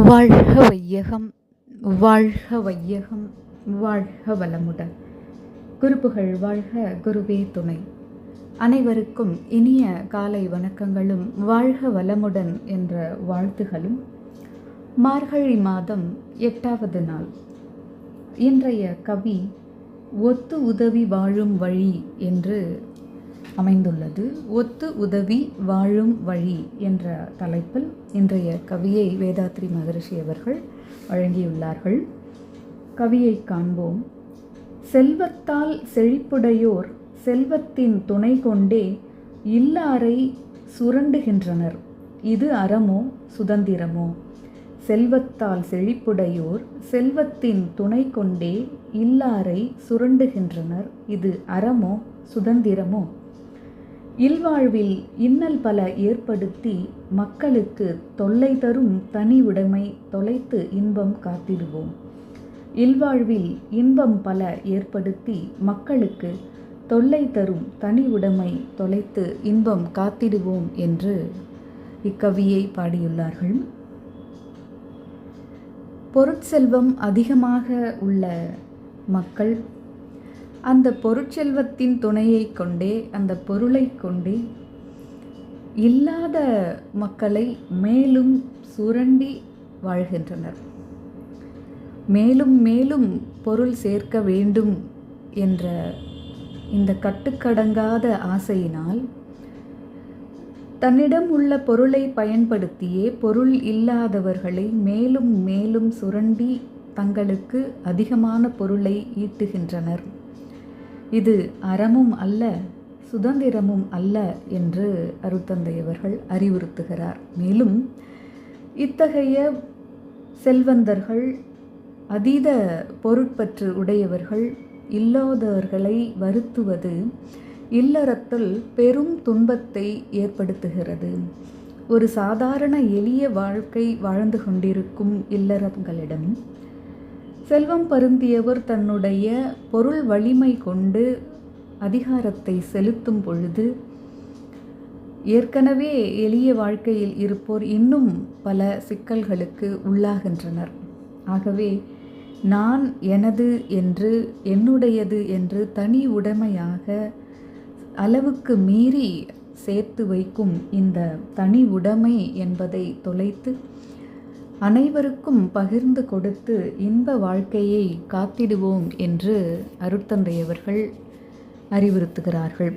வாழ்க வையகம், வாழ்க வையகம், வாழ்க வளமுடன். குருப்புகழ் வாழ்க, குருவே துணை. அனைவருக்கும் இனிய காலை வணக்கங்களும் வாழ்க வளமுடன் என்ற வாழ்த்துகளும். மார்கழி மாதம் 8வது நாள். இன்றைய கவி ஒத்து உதவி வாழும் வழி என்று அமைந்துள்ளது. ஒத்து உதவி வாழும் வழி என்ற தலைப்பில் இன்றைய கவியை வேதாத்ரி மகரிஷி அவர்கள் வழங்கியுள்ளார்கள். கவியை காண்போம். செல்வத்தால் செழிப்புடையோர் செல்வத்தின் துணை கொண்டே இல்லாரை சுரண்டுகின்றனர். இது அறமோ சுதந்திரமோ? செல்வத்தால் செழிப்புடையோர் செல்வத்தின் துணை கொண்டே இல்லாரை சுரண்டுகின்றனர். இது அறமோ சுதந்திரமோ? இல்வாழ்வில் இன்னல் பல ஏற்படுத்தி மக்களுக்கு தொல்லை தரும் தனி உடைமை தொலைத்து இன்பம் காத்திடுவோம். இல்வாழ்வில் இன்பம் பல ஏற்படுத்தி மக்களுக்கு தொல்லை தரும் தனி உடைமை தொலைத்து இன்பம் காத்திடுவோம் என்று இக்கவியை பாடியுள்ளார்கள். பொருட்செல்வம் அதிகமாக உள்ள மக்கள் அந்த பொருட்செல்வத்தின் துணையை கொண்டே, அந்த பொருளை கொண்டே இல்லாத மக்களை மேலும் சுரண்டி வாழ்கின்றனர். மேலும் மேலும் பொருள் சேர்க்க வேண்டும் என்ற இந்த கட்டுக்கடங்காத ஆசையினால் தன்னிடம் உள்ள பொருளை பயன்படுத்தியே பொருள் இல்லாதவர்களை மேலும் மேலும் சுரண்டி தங்களுக்கு அதிகமான பொருளை ஈட்டுகின்றனர். இது அறமும் அல்ல, சுதந்திரமும் அல்ல என்று அருட்தந்தையவர்கள் அறிவுறுத்துகிறார். மேலும் இத்தகைய செல்வந்தர்கள், அதீத பொருட்பற்று உடையவர்கள் இல்லாதவர்களை வருத்துவது இல்லறத்தில் பெரும் துன்பத்தை ஏற்படுத்துகிறது. ஒரு சாதாரண எளிய வாழ்க்கை வாழ்ந்து கொண்டிருக்கும் இல்லறங்களிடம் செல்வம் பருந்தியவர் தன்னுடைய பொருள் வலிமை கொண்டு அதிகாரத்தை செலுத்தும் பொழுது ஏற்கனவே எளிய வாழ்க்கையில் இருப்போர் இன்னும் பல சிக்கல்களுக்கு உள்ளாகின்றனர். ஆகவே நான், எனது என்று, என்னுடையது என்று தனி உடைமையாக அளவுக்கு மீறி சேர்த்து வைக்கும் இந்த தனி உடைமை என்பதை தொலைத்து அனைவருக்கும் பகிர்ந்து கொடுத்து இன்ப வாழ்க்கையை காத்திடுவோம் என்று அருட்தந்தையவர்கள் அறிவுறுத்துகிறார்கள்.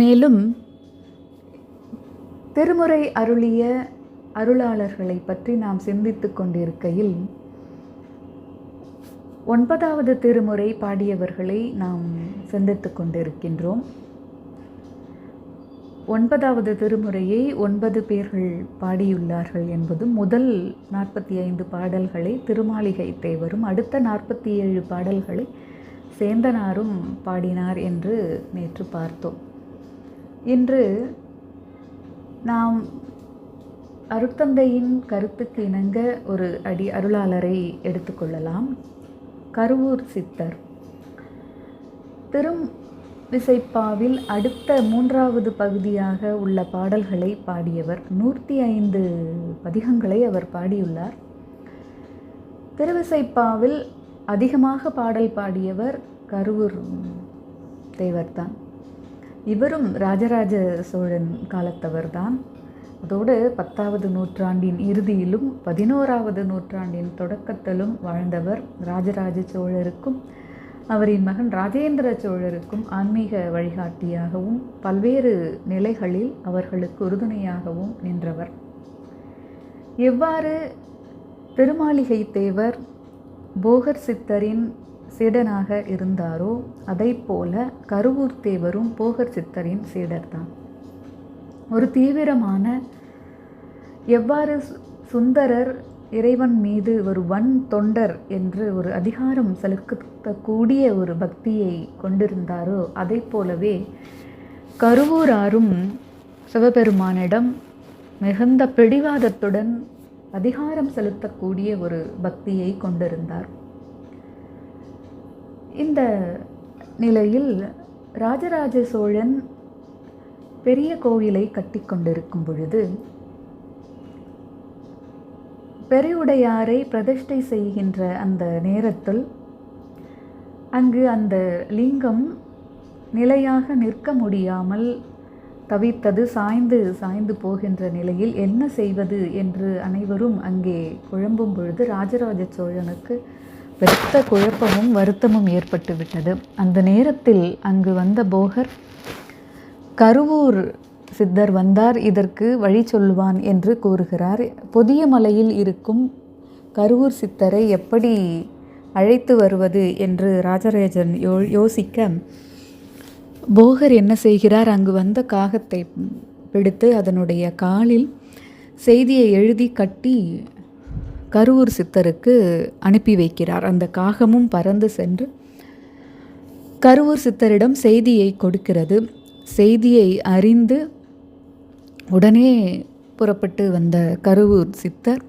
மேலும் திருமுறை அருளிய அருளாளர்களை பற்றி நாம் சிந்தித்து கொண்டிருக்கையில் 9வது திருமுறை பாடியவர்களை நாம் சிந்தித்து கொண்டிருக்கின்றோம். 9வது திருமுறையை 9 பேர்கள் பாடியுள்ளார்கள் என்பதும், முதல் 45 பாடல்களை திருமாளிகை தேவரும், அடுத்த 47 பாடல்களை சேந்தனாரும் பாடினார் என்று நேற்று பார்த்தோம். இன்று நாம் அருட்தந்தையின் கருத்துக்கு இணங்க ஒரு அருளாளரை எடுத்துக்கொள்ளலாம். கருவூர் சித்தர். விசைப்பாவில் அடுத்த 3வது பகுதியாக உள்ள பாடல்களை பாடியவர். 105 பதிகங்களை அவர் பாடியுள்ளார். திருவிசைப்பாவில் அதிகமாக பாடல் பாடியவர் கருவூர் தேவர்தான். இவரும் ராஜராஜ சோழன் காலத்தவர்தான். அதோடு 10வது நூற்றாண்டின் இறுதியிலும் 11வது நூற்றாண்டின் தொடக்கத்திலும் வாழ்ந்தவர். ராஜராஜ சோழருக்கும் அவரின் மகன் ராஜேந்திர சோழருக்கும் ஆன்மீக வழிகாட்டியாகவும் பல்வேறு நிலைகளில் அவர்களுக்கு உறுதுணையாகவும் நின்றவர். எவ்வாறு திருமாளிகை தேவர் போகர் சித்தரின் சீடனாக இருந்தாரோ அதைப்போல கருவூர் தேவரும் போகர் சித்தரின் சீடர்தான். ஒரு தீவிரமான, எவ்வாறு சுந்தரர் இறைவன் மீது ஒரு வன் தொண்டர் என்று ஒரு அதிகாரம் செலுத்தக்கூடிய ஒரு பக்தியை கொண்டிருந்தாரோ அதை போலவே கருவூராரும் சிவபெருமானிடம் மிகுந்த பிடிவாதத்துடன் அதிகாரம் செலுத்தக்கூடிய ஒரு பக்தியை கொண்டிருந்தார். இந்த நிலையில் ராஜராஜ சோழன் பெரிய கோவிலை கட்டி கொண்டிருக்கும் பொழுது பெருவுடையாரை பிரதிஷ்டை செய்கின்ற அந்த நேரத்தில் அங்கு அந்த லிங்கம் நிலையாக நிற்க முடியாமல் தவித்தது, சாய்ந்து சாய்ந்து போகின்ற நிலையில் என்ன செய்வது என்று அனைவரும் அங்கே குழம்பும் பொழுது ராஜராஜ சோழனுக்கு பெருத்த குழப்பமும் வருத்தமும் ஏற்பட்டு விட்டது. அந்த நேரத்தில் அங்கு வந்த போகர், கருவூர் சித்தர் வந்தார், இதற்கு வழி சொல்லுவான் என்று கூறுகிறார். பொதிய மலையில் இருக்கும் கருவூர் சித்தரை எப்படி அழைத்து வருவது என்று ராஜராஜன் யோசிக்க, போகர் என்ன செய்கிறார், அங்கு வந்த காகத்தை பிடித்து அதனுடைய காலில் செய்தியை எழுதி கட்டி கருவூர் சித்தருக்கு அனுப்பி வைக்கிறார். அந்த காகமும் பறந்து சென்று கருவூர் சித்தரிடம் செய்தியை கொடுக்கிறது. செய்தியை அறிந்து உடனே புறப்பட்டு வந்த கருவூர் சித்தர்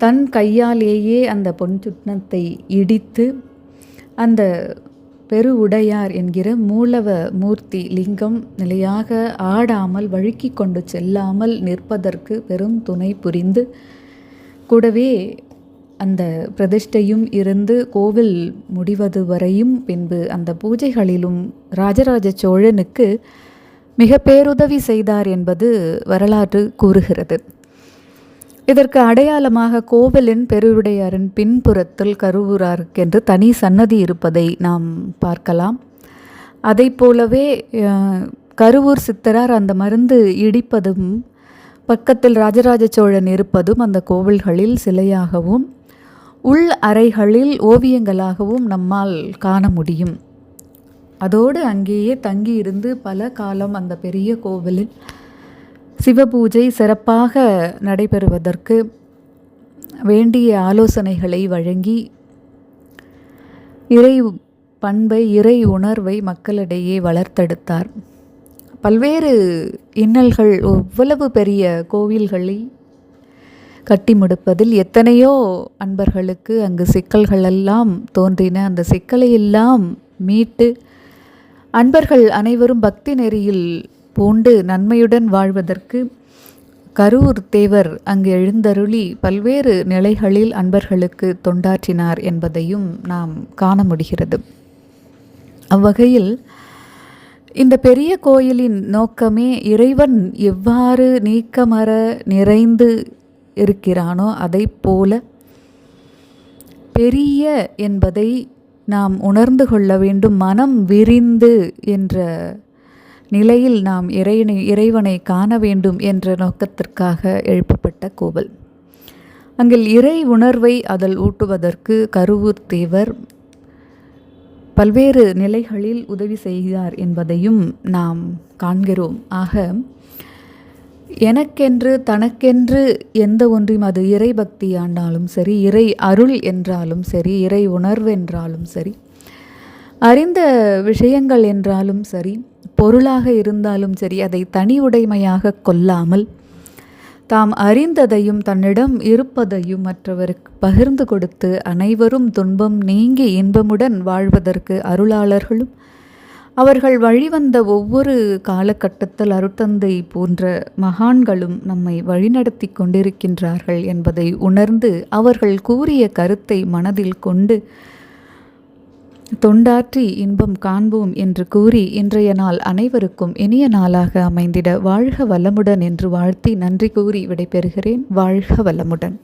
தன் கையாலேயே அந்த பொன் சுண்ணத்தை இடித்து அந்த பெருவுடையார் என்கிற மூலவ மூர்த்தி லிங்கம் நிலையாக ஆடாமல் வழுக்கி கொண்டு செல்லாமல் நிற்பதற்கு பெரும் துணை புரிந்து, கூடவே அந்த பிரதிஷ்டையும் இருந்து கோவில் முடிவது வரையும் பின்பு அந்த பூஜைகளிலும் ராஜராஜ சோழனுக்கு மிக பேருதவி செய்தார் என்பது வரலாறு கூறுகிறது. இதற்கு அடையாளமாக கோவிலின் பெருவுடையாரின் பின்புறத்தில் கருவூராருக்கென்று தனி சன்னதி இருப்பதை நாம் பார்க்கலாம். அதை போலவே கருவூர் சித்தரார் அந்த மருந்து இடிப்பதும் பக்கத்தில் ராஜராஜ சோழன் இருப்பதும் அந்த கோவில்களில் சிலையாகவும் உள் அறைகளில் ஓவியங்களாகவும் நம்மால் காண முடியும். அதோடு அங்கேயே தங்கியிருந்து பல காலம் அந்த பெரிய கோவிலில் சிவபூஜை சிறப்பாக நடைபெறுவதற்கு வேண்டிய ஆலோசனைகளை வழங்கி இறை பண்பை, இறை உணர்வை மக்களிடையே வளர்த்தெடுத்தார். பல்வேறு இன்னல்கள், எவ்வளவு பெரிய கோவில்களை கட்டி முடிப்பதில் எத்தனையோ அன்பர்களுக்கு அங்கு சிக்கல்களெல்லாம் தோன்றின. அந்த சிக்கலையெல்லாம் மீட்டு அன்பர்கள் அனைவரும் பக்தி நெறியில் பூண்டு நன்மையுடன் வாழ்வதற்கு கரூர் தேவர் அங்கு எழுந்தருளி பல்வேறு நிலைகளில் அன்பர்களுக்கு தொண்டாற்றினார் என்பதையும் நாம் காண முடிகிறது. அவ்வகையில் இந்த பெரிய கோயிலின் நோக்கமே இறைவன் எவ்வாறு நீக்கமற நிறைந்து இருக்கிறானோ அதை போல பெரிய என்பதை நாம் உணர்ந்து கொள்ள வேண்டும். மனம் விரிந்து என்ற நிலையில் நாம் இறைவனை காண வேண்டும் என்ற நோக்கத்திற்காக எழுப்பப்பட்ட கோவில். அங்கில் இறை உணர்வை அதில் ஊட்டுவதற்கு கருவூர் தேவர் பல்வேறு நிலைகளில் உதவி செய்தார் என்பதையும் நாம் காண்கிறோம். ஆக எனக்கென்று தனக்கென்று எந்த ஒன்றையும், அது இறை பக்தி ஆனாலும் சரி, இறை அருள் என்றாலும் சரி, இறை உணர்வு என்றாலும் சரி, அறிந்த விஷயங்கள் என்றாலும் சரி, பொருளாக இருந்தாலும் சரி, அதை தனி உடைமையாக கொள்ளாமல் தாம் அறிந்ததையும் தன்னிடம் இருப்பதையும் மற்றவருக்கு பகிர்ந்து கொடுத்து அனைவரும் துன்பம் நீங்கி இன்பமுடன் வாழ்வதற்கு அருளாளர்களும் அவர்கள் வழிவந்த ஒவ்வொரு காலகட்டத்தில் அருட்தந்தை போன்ற மகான்களும் நம்மை வழிநடத்தி கொண்டிருக்கின்றார்கள் என்பதை உணர்ந்து அவர்கள் கூறிய கருத்தை மனதில் கொண்டு தொண்டாற்றி இன்பம் காண்போம் என்று கூறி இன்றைய நாள் அனைவருக்கும் இனிய நாளாக அமைந்திட வாழ்க வளமுடன் என்று வாழ்த்தி நன்றி கூறி விடைபெறுகிறேன். வாழ்க வளமுடன்.